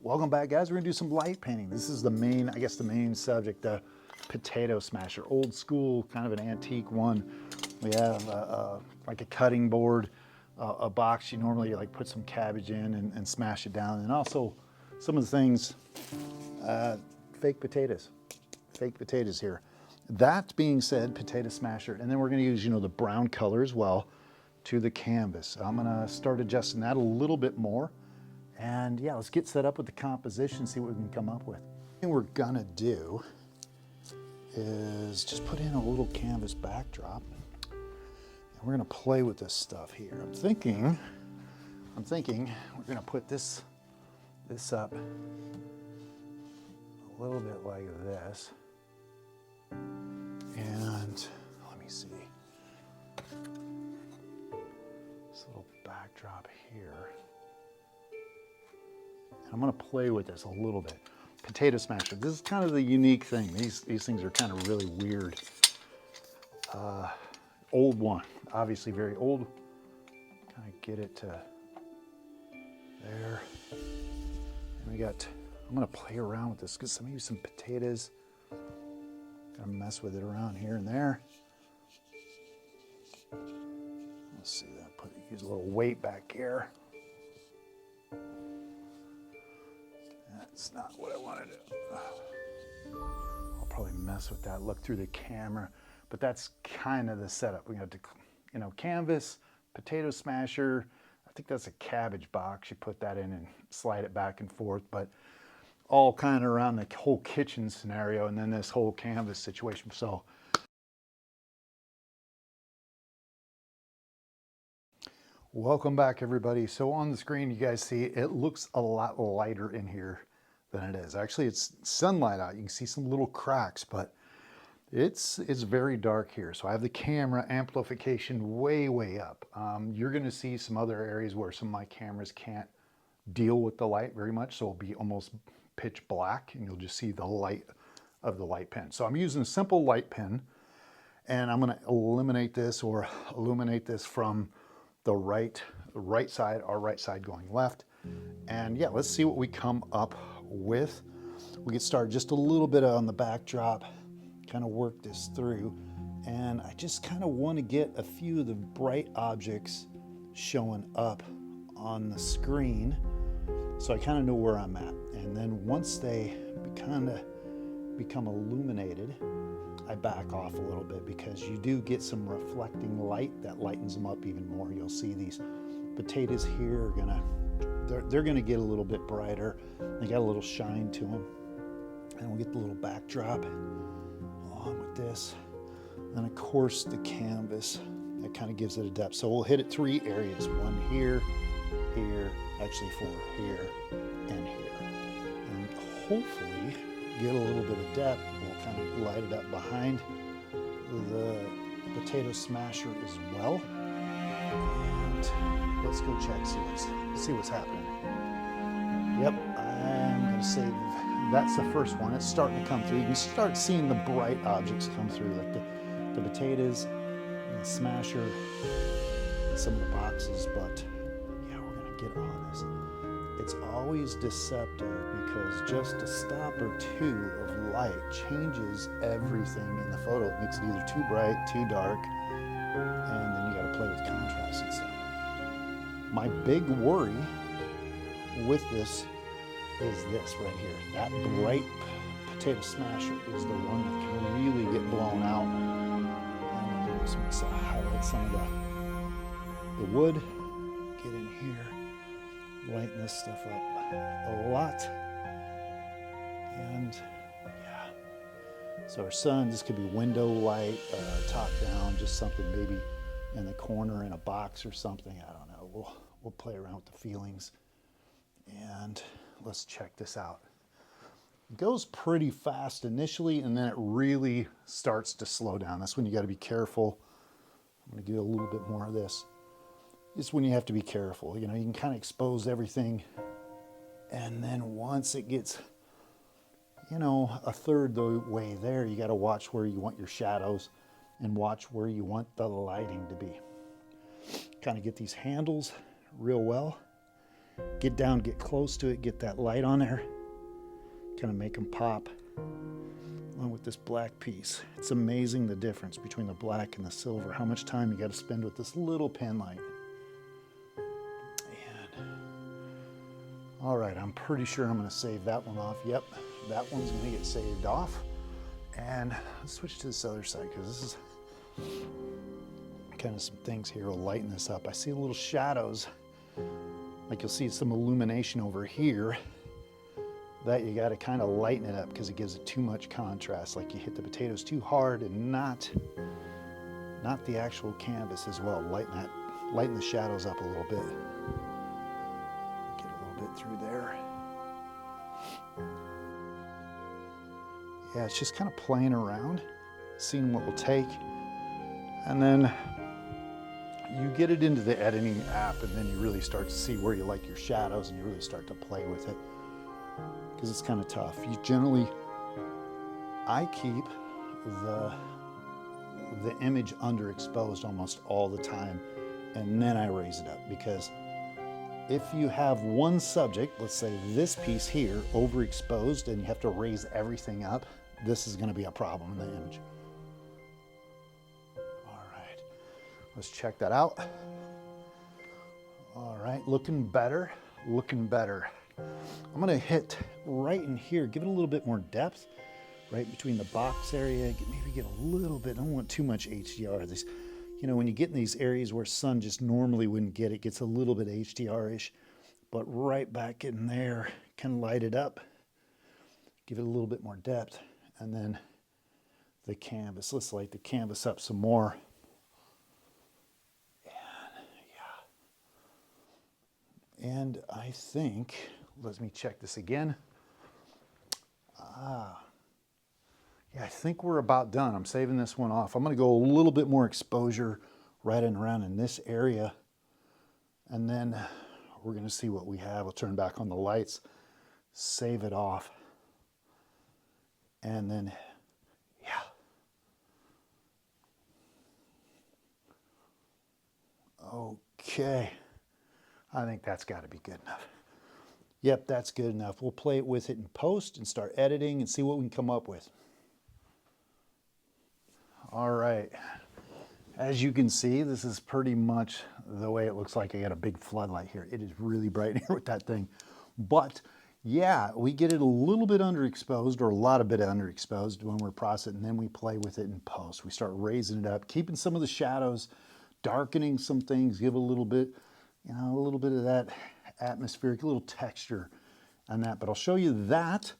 Welcome back, guys. We're gonna do some light painting. This is the main, I guess the main subject, the potato smasher. Old school, kind of an antique one. We have like a cutting board, a box you normally like put some cabbage in and smash it down. And also some of the things, fake potatoes here. That being said, potato smasher. And then we're gonna use, the brown color as well to the canvas. I'm gonna start adjusting that a little bit more. And yeah, let's get set up with the composition, see what we can come up with. The thing we're gonna do is just put in a little canvas backdrop. And we're gonna play with this stuff here. I'm thinking we're gonna put this up a little bit like this. And let me see. This little backdrop here. I'm gonna play with this a little bit. Potato smasher, this is kind of the unique thing. These things are kind of really weird. Old one, obviously very old. Kind of get it to there. And we got, I'm gonna play around with this, get maybe some potatoes. Gonna mess with it around here and there. Let's see that, use a little weight back here. That's not what I want to do. I'll probably mess with that, look through the camera, but that's kind of the setup. We have to, canvas, potato smasher. I think that's a cabbage box. You put that in and slide it back and forth, but all kind of around the whole kitchen scenario and then this whole canvas situation. So welcome back, everybody. So on the screen, you guys see it looks a lot lighter in here than it is. Actually, it's sunlight out. You can see some little cracks, but it's very dark here. So I have the camera amplification way up. You're gonna see some other areas where some of my cameras can't deal with the light very much, so it'll be almost pitch black, and you'll just see the light of the light pen. So I'm using a simple light pen, and I'm gonna eliminate this or illuminate this from the right side, our right side going left. And yeah, let's see what we come up with. We get started just a little bit on the backdrop, kind of work this through. And I just kind of want to get a few of the bright objects showing up on the screen so I kind of know where I'm at. And then once they kind of become illuminated, I back off a little bit because you do get some reflecting light that lightens them up even more. You'll see these potatoes here are they're gonna get a little bit brighter. They got a little shine to them. And we'll get the little backdrop on with this. And of course the canvas, that kind of gives it a depth. So we'll hit it 3 areas. One here, actually 4 here, and here. And hopefully get a little bit of depth. We'll kind of light it up behind the potato smasher as well. And let's go check, see what's happening. Yep, I'm gonna save, that's the first one. It's starting to come through. You can start seeing the bright objects come through, like the potatoes, and the smasher, and some of the boxes, but yeah, we're gonna get on this. It's always deceptive because just a stop or two of light changes everything in the photo. It makes it either too bright, too dark, and then you gotta play with contrast and stuff. My big worry with this is this right here. That bright potato smasher is the one that can really get blown out. I'm gonna do this to highlight some of the wood. Get in here, lighten this stuff up a lot. And yeah, so our sun, this could be window light, top down, just something maybe in the corner in a box or something. I don't know. We'll play around with the feelings. And let's check this out. It goes pretty fast initially, and then it really starts to slow down. That's when you got to be careful. I'm going to get a little bit more of this. It's when you have to be careful. You can kind of expose everything, and then once it gets, a third the way there, you got to watch where you want your shadows and watch where you want the lighting to be. Kind of get these handles real well. get down, get close to it, get that light on there, kind of make them pop. Along with this black piece. It's amazing the difference between the black and the silver, how much time you got to spend with this little pen light. And all right, I'm pretty sure I'm going to save that one off. Yep, that one's going to get saved off. And let's switch to this other side, because this is kind of some things here will lighten this up. I see little shadows, like you'll see some illumination over here, that you got to kind of lighten it up because it gives it too much contrast. Like you hit the potatoes too hard and not the actual canvas as well. Lighten the shadows up a little bit. Get a little bit through there. Yeah, it's just kind of playing around, seeing what will take, and then you get it into the editing app, and then you really start to see where you like your shadows, and you really start to play with it. Because it's kind of tough. I keep the image underexposed almost all the time, and then I raise it up, because if you have one subject, let's say this piece here, overexposed, and you have to raise everything up, this is going to be a problem in the image. All right, let's check that out. All right, looking better, looking better. I'm going to hit right in here, give it a little bit more depth, right between the box area, maybe get a little bit, I don't want too much HDR. This, you know, when you get in these areas where sun just normally wouldn't get, it gets a little bit HDR-ish, but right back in there, kind of light it up, give it a little bit more depth, and then the canvas. Let's light the canvas up some more. And I think, let me check this again. Yeah, I think we're about done. I'm saving this one off. I'm going to go a little bit more exposure right and around in this area. And then we're going to see what we have. I'll turn back on the lights, save it off. And then, yeah. Okay. I think that's got to be good enough. Yep, that's good enough. We'll play it with it in post and start editing and see what we can come up with. All right. As you can see, this is pretty much the way it looks like. I got a big floodlight here. It is really bright here with that thing. But yeah, we get it a little bit underexposed, or a lot of bit underexposed when we're processing, and then we play with it in post. We start raising it up, keeping some of the shadows, darkening some things, give a little bit, you know, a little bit of that atmospheric, a little texture on that. But I'll show you that.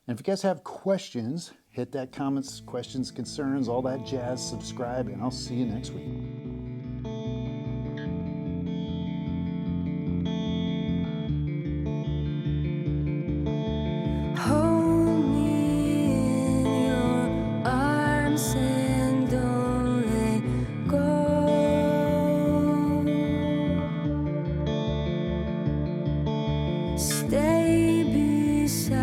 And if you guys have questions, hit that comments, questions, concerns, all that jazz, subscribe, and I'll see you next week. Hold me in your arms and don't let go. Stay beside